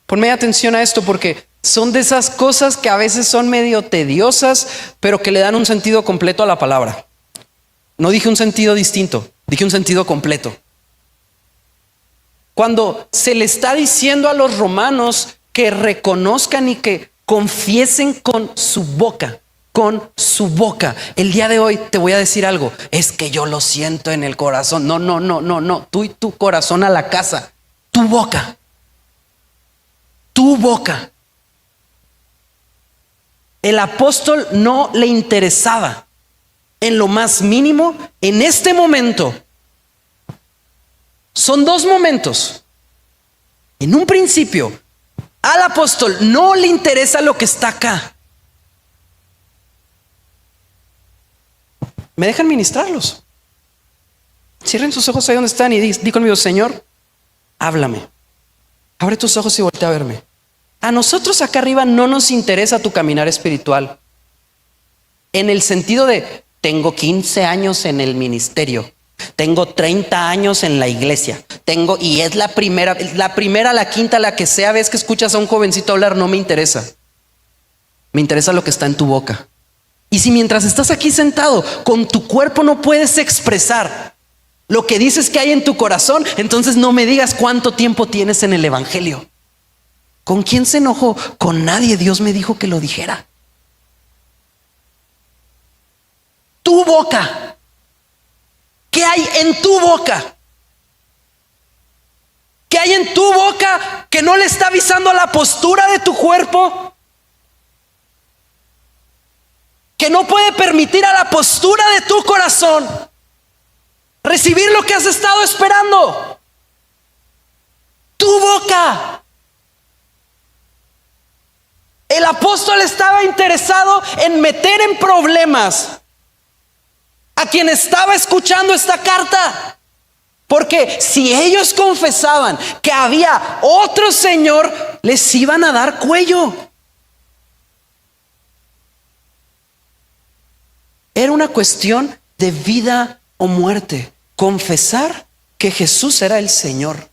Ponme atención a esto, porque son de esas cosas que a veces son medio tediosas, pero que le dan un sentido completo a la palabra. No dije un sentido distinto, dije un sentido completo. Cuando se le está diciendo a los romanos que reconozcan y que confiesen con su boca, el día de hoy te voy a decir algo: es que yo lo siento en el corazón. No, tú y tu corazón a la casa. Tu boca. El apóstol no le interesaba en lo más mínimo en este momento. Son dos momentos. En un principio, al apóstol no le interesa lo que está acá. ¿Me dejan ministrarlos? Cierren sus ojos ahí donde están y di conmigo: Señor, háblame. Abre tus ojos y voltea a verme. A nosotros acá arriba no nos interesa tu caminar espiritual, en el sentido de: tengo 15 años en el ministerio, tengo 30 años en la iglesia, y es la primera, la quinta, la que sea vez que escuchas a un jovencito hablar. No me interesa. Me interesa lo que está en tu boca. Y si mientras estás aquí sentado con tu cuerpo no puedes expresar lo que dices que hay en tu corazón, entonces no me digas cuánto tiempo tienes en el evangelio. ¿Con quién se enojó? Con nadie. Dios me dijo que lo dijera. Tu boca. ¿Qué hay en tu boca? ¿Qué hay en tu boca que no le está avisando a la postura de tu cuerpo? Que no puede permitir a la postura de tu corazón recibir lo que has estado esperando. Tu boca. El apóstol estaba interesado en meter en problemas a quien estaba escuchando esta carta, porque si ellos confesaban que había otro Señor, les iban a dar cuello. Era una cuestión de vida o muerte, confesar que Jesús era el Señor.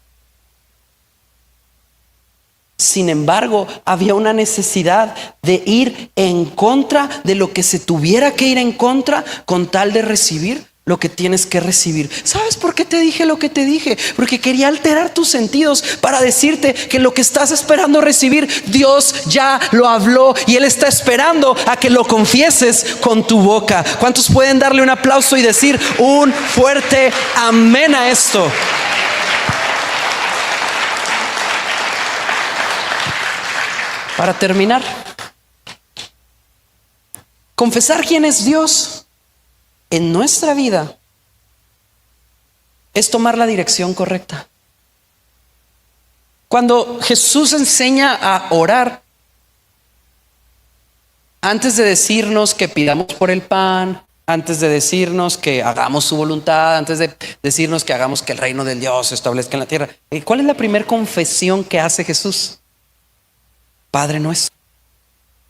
Sin embargo, había una necesidad de ir en contra de lo que se tuviera que ir en contra, con tal de recibir lo que tienes que recibir. ¿Sabes por qué te dije lo que te dije? Porque quería alterar tus sentidos para decirte que lo que estás esperando recibir, Dios ya lo habló y Él está esperando a que lo confieses con tu boca. ¿Cuántos pueden darle un aplauso y decir un fuerte amén a esto? Para terminar, confesar quién es Dios en nuestra vida es tomar la dirección correcta. Cuando Jesús enseña a orar, antes de decirnos que pidamos por el pan, antes de decirnos que hagamos su voluntad, antes de decirnos que hagamos que el reino del Dios se establezca en la tierra, ¿cuál es la primera confesión que hace Jesús? Padre nuestro.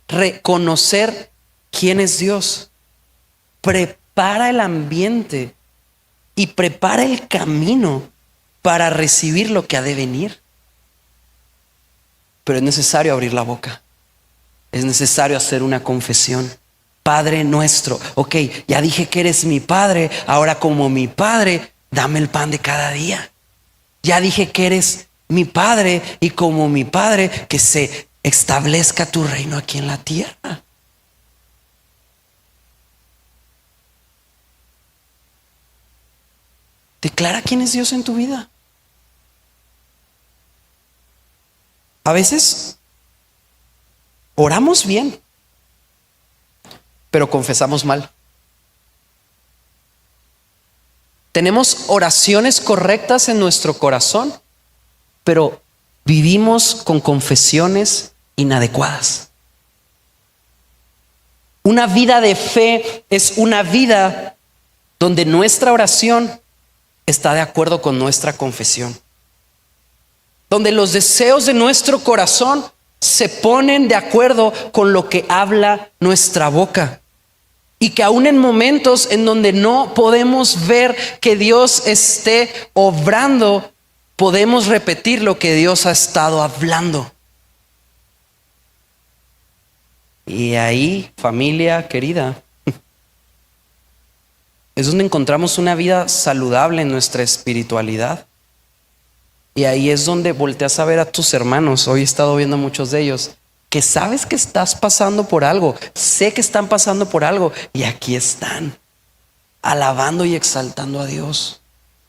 Reconocer quién es Dios prepara el ambiente y prepara el camino para recibir lo que ha de venir. Pero es necesario abrir la boca. Es necesario hacer una confesión. Padre nuestro. Ok, ya dije que eres mi Padre. Ahora, como mi Padre, dame el pan de cada día. Ya dije que eres mi Padre, y como mi Padre, que se establezca tu reino aquí en la tierra. Declara quién es Dios en tu vida. A veces oramos bien, pero confesamos mal. Tenemos oraciones correctas en nuestro corazón, pero vivimos con confesiones inadecuadas. Una vida de fe es una vida donde nuestra oración está de acuerdo con nuestra confesión, donde los deseos de nuestro corazón se ponen de acuerdo con lo que habla nuestra boca, y que aún en momentos en donde no podemos ver que Dios esté obrando, podemos repetir lo que Dios ha estado hablando. Y ahí, familia querida, es donde encontramos una vida saludable en nuestra espiritualidad. Y ahí es donde volteas a ver a tus hermanos. Hoy he estado viendo a muchos de ellos que sabes que estás pasando por algo. Sé que están pasando por algo, y aquí están, alabando y exaltando a Dios,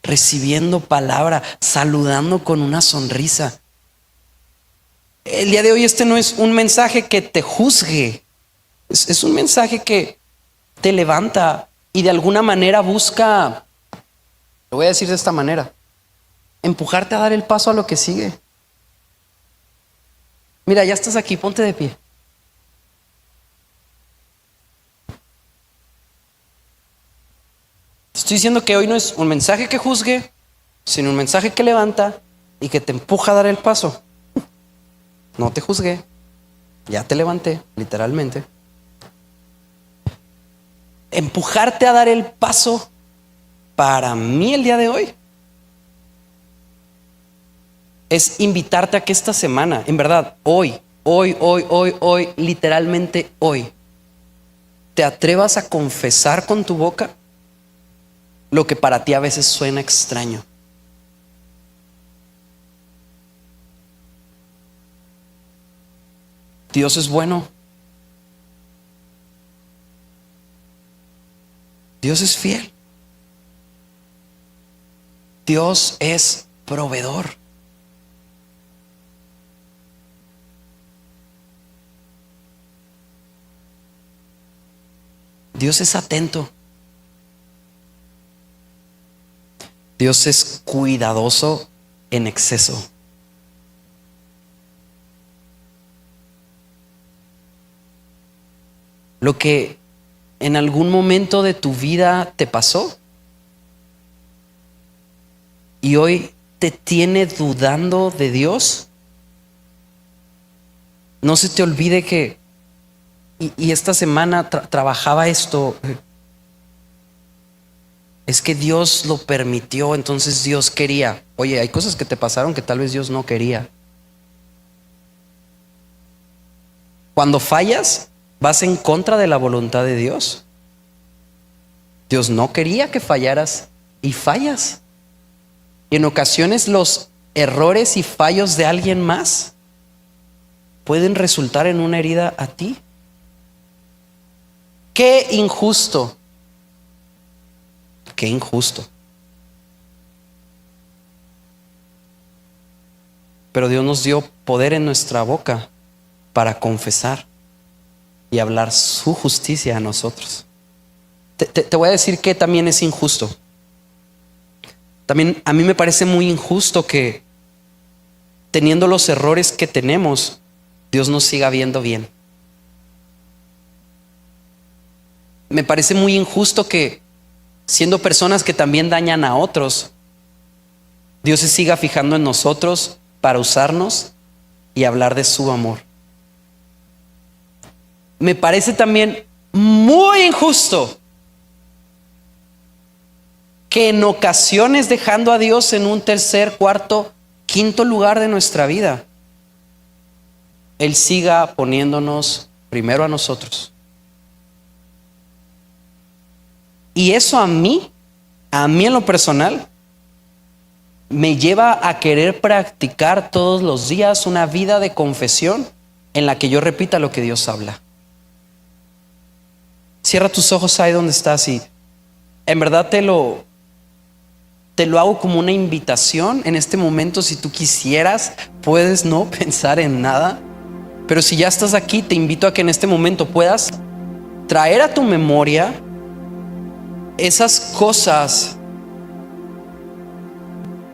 recibiendo palabra, saludando con una sonrisa. El día de hoy este no es un mensaje que te juzgue. Es un mensaje que te levanta y de alguna manera busca, lo voy a decir de esta manera, empujarte a dar el paso a lo que sigue. Mira, ya estás aquí, ponte de pie. Te estoy diciendo que hoy no es un mensaje que juzgue, sino un mensaje que levanta y que te empuja a dar el paso. No te juzgué, ya te levanté, literalmente. Empujarte a dar el paso para mí el día de hoy es invitarte a que esta semana, en verdad, hoy, literalmente hoy, te atrevas a confesar con tu boca lo que para ti a veces suena extraño. Dios es bueno. Dios es fiel. Dios es proveedor. Dios es atento. Dios es cuidadoso en exceso. Lo que en algún momento de tu vida te pasó y hoy te tiene dudando de Dios, no se te olvide que, y esta semana trabajaba esto, es que Dios lo permitió, entonces Dios quería. Oye, hay cosas que te pasaron que tal vez Dios no quería. Cuando fallas, vas en contra de la voluntad de Dios. Dios no quería que fallaras y fallas. Y en ocasiones los errores y fallos de alguien más pueden resultar en una herida a ti. Qué injusto. Qué injusto. Pero Dios nos dio poder en nuestra boca para confesar y hablar su justicia a nosotros. Te voy a decir que también es injusto. También a mí me parece muy injusto que, teniendo los errores que tenemos, Dios nos siga viendo bien. Me parece muy injusto que, siendo personas que también dañan a otros, Dios se siga fijando en nosotros para usarnos y hablar de su amor. Me parece también muy injusto que en ocasiones, dejando a Dios en un tercer, cuarto, quinto lugar de nuestra vida, Él siga poniéndonos primero a nosotros. Y eso a mí en lo personal, me lleva a querer practicar todos los días una vida de confesión en la que yo repita lo que Dios habla. Cierra tus ojos ahí donde estás y en verdad te lo hago como una invitación en este momento. Si tú quisieras, puedes no pensar en nada, pero si ya estás aquí, te invito a que en este momento puedas traer a tu memoria esas cosas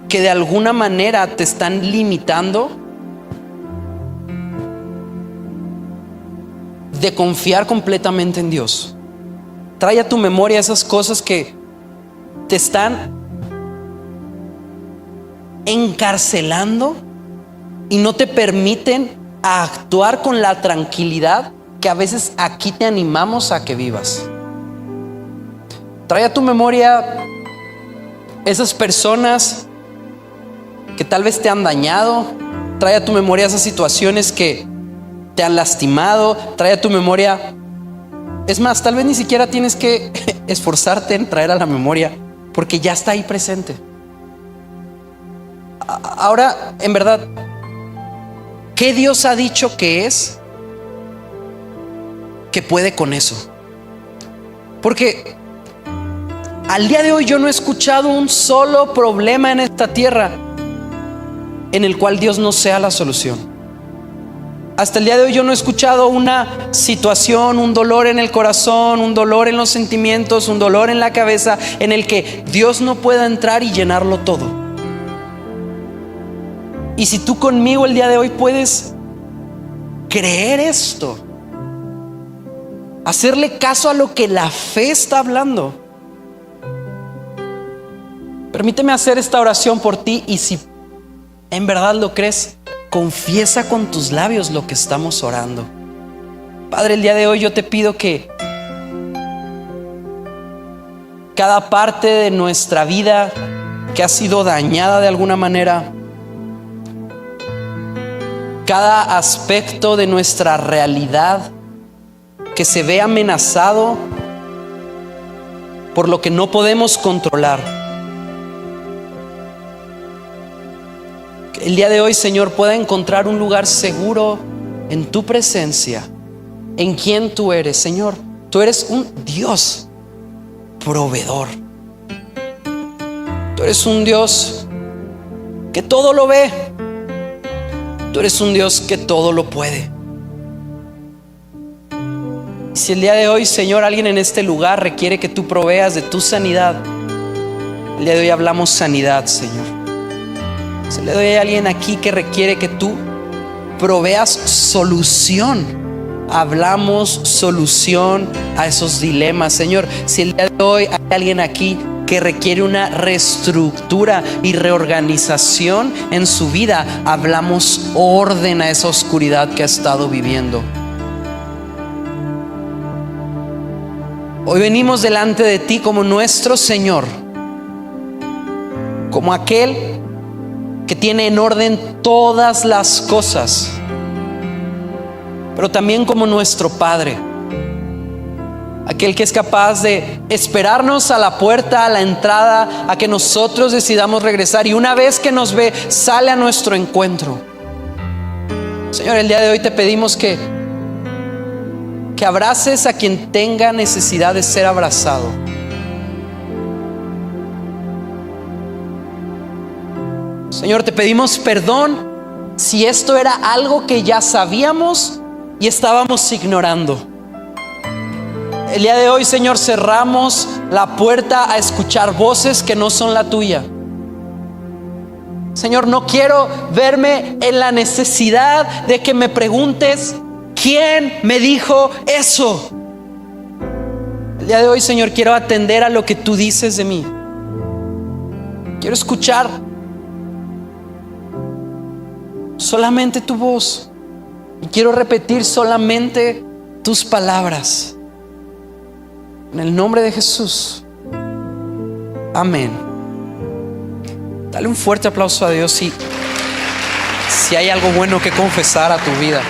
que de alguna manera te están limitando de confiar completamente en Dios. Trae a tu memoria esas cosas que te están encarcelando y no te permiten actuar con la tranquilidad que a veces aquí te animamos a que vivas. Trae a tu memoria esas personas que tal vez te han dañado. Trae a tu memoria esas situaciones que te han lastimado. Trae a tu memoria, es más, tal vez ni siquiera tienes que esforzarte en traer a la memoria, porque ya está ahí presente. Ahora, en verdad, ¿qué Dios ha dicho que es que puede con eso? Porque al día de hoy yo no he escuchado un solo problema en esta tierra en el cual Dios no sea la solución. Hasta el día de hoy yo no he escuchado una situación, un dolor en el corazón, un dolor en los sentimientos, un dolor en la cabeza en el que Dios no pueda entrar y llenarlo todo. Y si tú conmigo el día de hoy puedes creer esto, hacerle caso a lo que la fe está hablando, permíteme hacer esta oración por ti. Y si en verdad lo crees, confiesa con tus labios lo que estamos orando. Padre, el día de hoy yo te pido que cada parte de nuestra vida que ha sido dañada de alguna manera, cada aspecto de nuestra realidad que se ve amenazado por lo que no podemos controlar, que el día de hoy, Señor, pueda encontrar un lugar seguro en tu presencia, en quien tú eres. Señor, tú eres un Dios proveedor. Tú eres un Dios que todo lo ve. Tú eres un Dios que todo lo puede. Y si el día de hoy, Señor, alguien en este lugar requiere que tú proveas de tu sanidad, el día de hoy hablamos sanidad, Señor. Si el día de hoy hay alguien aquí que requiere que tú proveas solución, hablamos solución a esos dilemas, Señor. Si el día de hoy hay alguien aquí que requiere una reestructura y reorganización en su vida, hablamos orden a esa oscuridad que ha estado viviendo. Hoy venimos delante de ti como nuestro Señor, como aquel que tiene en orden todas las cosas, pero también como nuestro Padre, aquel que es capaz de esperarnos a la puerta, a la entrada, a que nosotros decidamos regresar, y una vez que nos ve, sale a nuestro encuentro. Señor, el día de hoy te pedimos que abraces a quien tenga necesidad de ser abrazado. Señor, te pedimos perdón si esto era algo que ya sabíamos y estábamos ignorando. El día de hoy, Señor, cerramos la puerta a escuchar voces que no son la tuya. Señor, no quiero verme en la necesidad de que me preguntes ¿quién me dijo eso? El día de hoy, Señor, quiero atender a lo que tú dices de mí. Quiero escuchar solamente tu voz y quiero repetir solamente tus palabras. En el nombre de Jesús. Amén. Dale un fuerte aplauso a Dios si hay algo bueno que confesar a tu vida.